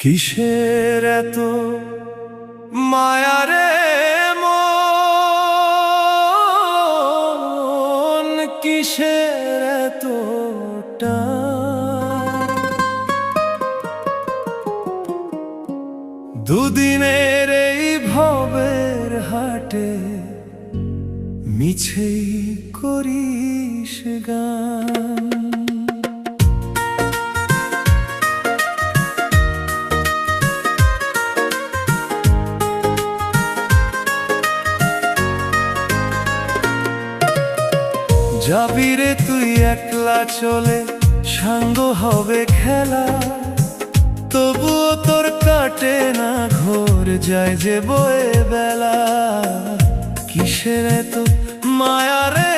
কিসের এত মায়া রে মন, কিসের এত টান? দুদিনের এই ভবের হাটে মিছেই করিস গান। যাবি রে তুই একলা চলে, সাঙ্গ হবে খেলা, তবুও তোর কাটে না ঘোর, যায় যে বয়ে বেলা। কিসের এত মায়া রে